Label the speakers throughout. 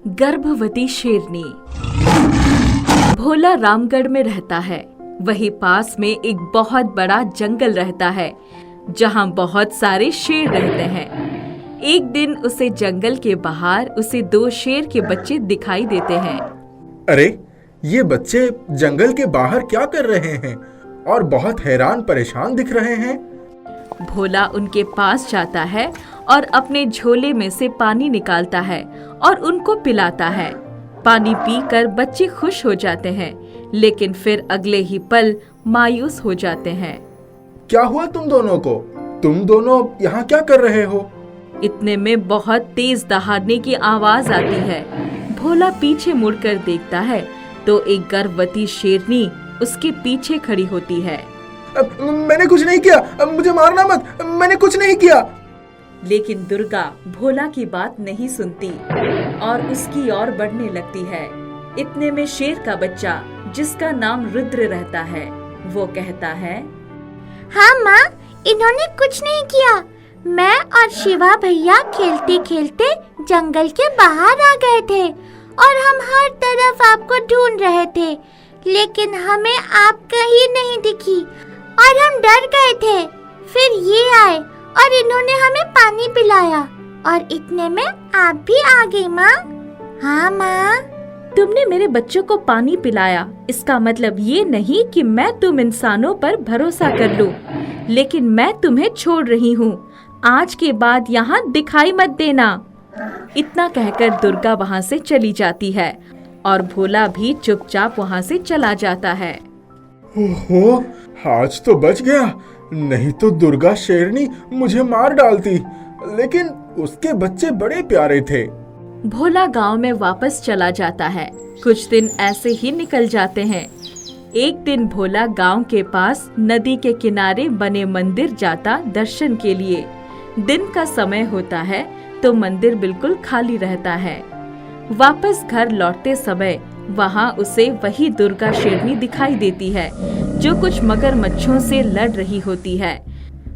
Speaker 1: गर्भवती शेरनी। भोला रामगढ़ में रहता है। वही पास में एक बहुत बड़ा जंगल रहता है जहाँ बहुत सारे शेर रहते हैं। एक दिन उसे जंगल के बाहर उसे 2 शेर के बच्चे दिखाई देते हैं।
Speaker 2: अरे, ये बच्चे जंगल के बाहर क्या कर रहे हैं और बहुत हैरान परेशान दिख रहे हैं।
Speaker 1: भोला उनके पास जाता है और अपने झोले में से पानी निकालता है और उनको पिलाता है। पानी पीकर बच्चे खुश हो जाते हैं, लेकिन फिर अगले ही पल मायूस हो जाते हैं।
Speaker 2: क्या हुआ तुम दोनों को? तुम दोनों यहाँ क्या कर रहे हो?
Speaker 1: इतने में बहुत तेज दहाड़ने की आवाज आती है। भोला पीछे मुड़कर देखता है तो एक गर्भवती शेरनी उसके पीछे खड़ी होती है।
Speaker 2: मैंने कुछ नहीं किया, मुझे मारना मत, मैंने कुछ नहीं किया।
Speaker 1: लेकिन दुर्गा भोला की बात नहीं सुनती और उसकी ओर बढ़ने लगती है। इतने में शेर का बच्चा, जिसका नाम रुद्र रहता है, वो कहता है,
Speaker 3: हाँ माँ, इन्होंने कुछ नहीं किया। मैं और शिवा भैया खेलते खेलते जंगल के बाहर आ गए थे और हम हर तरफ आपको ढूंढ रहे थे, लेकिन हमें आप कहीं नहीं दिखी और हम डर गए थे। फिर ये आए और इन्होंने हमें पानी पिलाया और इतने में आप भी आ गई माँ। हाँ माँ।
Speaker 1: तुमने मेरे बच्चों को पानी पिलाया, इसका मतलब ये नहीं कि मैं तुम इंसानों पर भरोसा कर लूं, लेकिन मैं तुम्हें छोड़ रही हूँ। आज के बाद यहाँ दिखाई मत देना। इतना कहकर दुर्गा वहाँ से चली जाती है और भोला भी चुपचाप वहाँ से चला जाता है।
Speaker 2: ओहो, आज तो बच गया, नहीं तो दुर्गा शेरनी मुझे मार डालती। लेकिन उसके बच्चे बड़े प्यारे थे।
Speaker 1: भोला गांव में वापस चला जाता है। कुछ दिन ऐसे ही निकल जाते हैं। एक दिन भोला गांव के पास नदी के किनारे बने मंदिर जाता दर्शन के लिए। दिन का समय होता है तो मंदिर बिल्कुल खाली रहता है। वापस घर लौटते समय वहां उसे वही दुर्गा शेरनी दिखाई देती है, जो कुछ मगरमच्छों से लड़ रही होती है।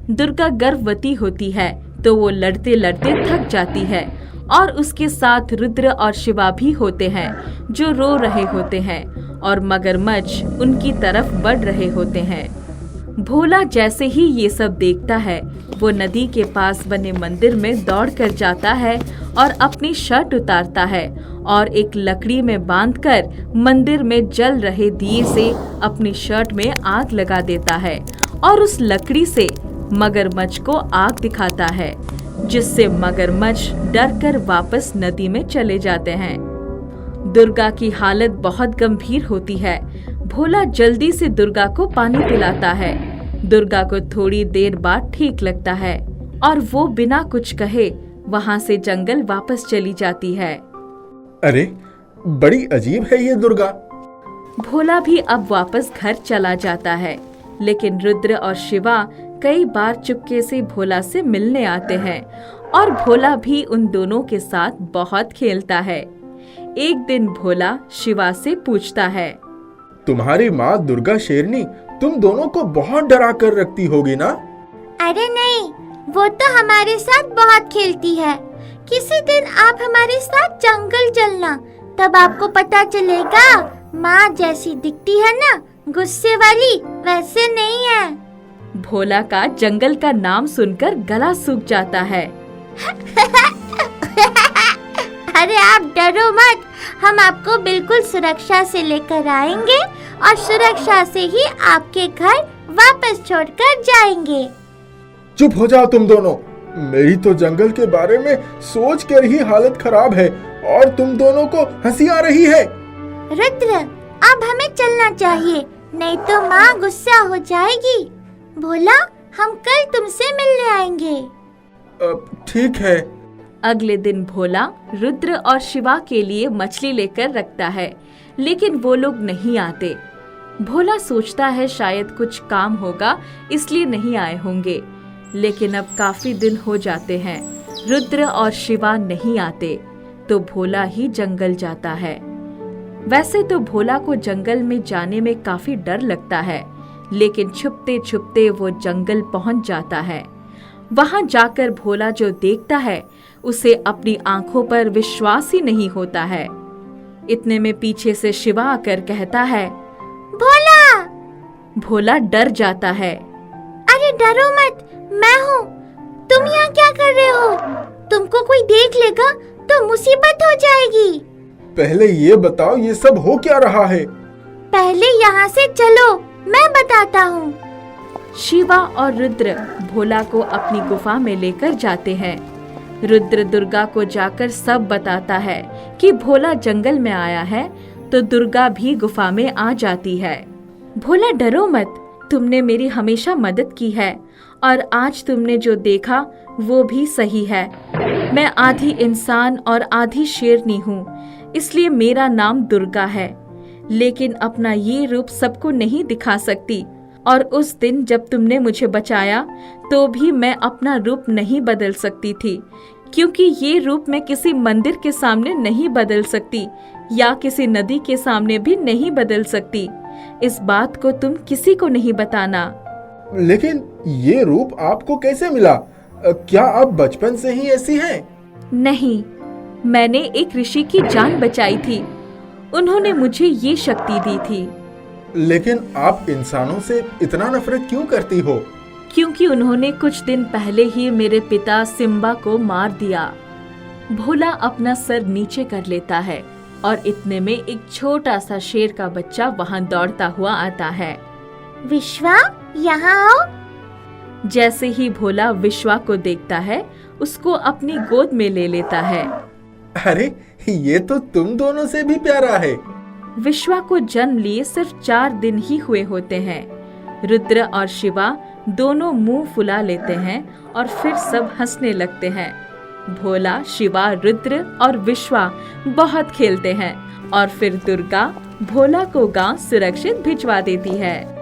Speaker 1: दुर्गा गर्भवती होती है तो वो लड़ते लड़ते थक जाती है और उसके साथ रुद्र और शिवा भी होते हैं, जो रो रहे होते हैं और मगरमच्छ उनकी तरफ बढ़ रहे होते हैं। भोला जैसे ही ये सब देखता है, वो नदी के पास बने मंदिर में दौड़कर जाता है और अपनी शर्ट उतारता है और एक लकड़ी में बांधकर मंदिर में जल रहे दिए से अपनी शर्ट में आग लगा देता है और उस लकड़ी से मगरमच्छ को आग दिखाता है, जिससे मगरमच्छ डरकर वापस नदी में चले जाते हैं। दुर्गा की हालत बहुत गंभीर होती है। भोला जल्दी से दुर्गा को पानी पिलाता है। दुर्गा को थोड़ी देर बाद ठीक लगता है और वो बिना कुछ कहे वहाँ से जंगल वापस चली जाती है।
Speaker 2: अरे, बड़ी अजीब है ये दुर्गा।
Speaker 1: भोला भी अब वापस घर चला जाता है, लेकिन रुद्र और शिवा कई बार चुपके से भोला से मिलने आते हैं और भोला भी उन दोनों के साथ बहुत खेलता है। एक दिन भोला शिवा से पूछता है,
Speaker 2: तुम्हारी माँ दुर्गा शेरनी तुम दोनों को बहुत डरा कर रखती होगी ना?
Speaker 3: अरे नहीं, वो तो हमारे साथ बहुत खेलती है। किसी दिन आप हमारे साथ जंगल चलना, तब आपको पता चलेगा। माँ जैसी दिखती है ना, गुस्से वाली, वैसे नहीं है।
Speaker 1: भोला का जंगल का नाम सुनकर गला सूख जाता है।
Speaker 3: अरे आप डरो मत, हम आपको बिल्कुल सुरक्षा से लेकर आएंगे और सुरक्षा से ही आपके घर वापस छोड़कर जाएंगे।
Speaker 2: चुप हो जाओ तुम दोनों। मेरी तो जंगल के बारे में सोच कर ही हालत खराब है और तुम दोनों को हंसी आ रही है।
Speaker 3: रुद्र, अब हमें चलना चाहिए, नहीं तो माँ गुस्सा हो जाएगी। भोला, हम कल तुमसे मिलने आएंगे।
Speaker 2: ठीक है।
Speaker 1: अगले दिन भोला रुद्र और शिवा के लिए मछली लेकर रखता है, लेकिन वो लोग नहीं आते। भोला सोचता है शायद कुछ काम होगा, इसलिए नहीं आए होंगे, लेकिन अब काफी दिन हो जाते हैं। रुद्र और शिवा नहीं आते तो भोला ही जंगल जाता है। वैसे तो भोला को जंगल में जाने में काफी डर लगता है, लेकिन छुपते छुपते वो जंगल पहुंच जाता है वहां जाकर भोला जो देखता है उसे अपनी आंखों पर विश्वास ही नहीं होता है। इतने में पीछे से शिवा आकर कहता है,
Speaker 3: भोला।
Speaker 1: भोला डर जाता है।
Speaker 3: अरे डरो मत, मैं हूँ। तुम यहाँ क्या कर रहे हो? तुमको कोई देख लेगा तो मुसीबत हो जाएगी।
Speaker 2: पहले ये बताओ ये सब हो क्या रहा है?
Speaker 3: पहले यहाँ से चलो, मैं बताता हूँ।
Speaker 1: शिवा और रुद्र भोला को अपनी गुफा में लेकर जाते हैं। रुद्र दुर्गा को जाकर सब बताता है कि भोला जंगल में आया है, तो दुर्गा भी गुफा में आ जाती है। भोला डरो मत, तुमने मेरी हमेशा मदद की है और आज तुमने जो देखा वो भी सही है। मैं आधी इंसान और आधी शेरनी हूँ, इसलिए मेरा नाम दुर्गा है, लेकिन अपना ये रूप सबको नहीं दिखा सकती। और उस दिन जब तुमने मुझे बचाया तो भी मैं अपना रूप नहीं बदल सकती थी, क्योंकि ये रूप मैं किसी मंदिर के सामने नहीं बदल सकती या किसी नदी के सामने भी नहीं बदल सकती। इस बात को तुम किसी को नहीं बताना।
Speaker 2: लेकिन ये रूप आपको कैसे मिला? क्या आप बचपन से ही ऐसी हैं?
Speaker 1: नहीं, मैंने एक ऋषि की जान बचाई थी, उन्होंने मुझे ये शक्ति दी थी।
Speaker 2: लेकिन आप इंसानों से इतना नफरत क्यों करती हो?
Speaker 1: क्योंकि उन्होंने कुछ दिन पहले ही मेरे पिता सिम्बा को मार दिया। भोला अपना सर नीचे कर लेता है और इतने में एक छोटा सा शेर का बच्चा वहां दौड़ता हुआ आता है।
Speaker 3: विश्वा, यहाँ आओ।
Speaker 1: जैसे ही भोला विश्वा को देखता है, उसको अपनी गोद में ले लेता है।
Speaker 2: अरे ये तो तुम दोनों से भी प्यारा है।
Speaker 1: विश्वा को जन्म लिए सिर्फ 4 दिन ही हुए होते हैं। रुद्र और शिवा दोनों मुंह फुला लेते हैं और फिर सब हंसने लगते हैं। भोला, शिवा, रुद्र और विश्वा बहुत खेलते हैं और फिर दुर्गा भोला को गांव सुरक्षित भिजवा देती है।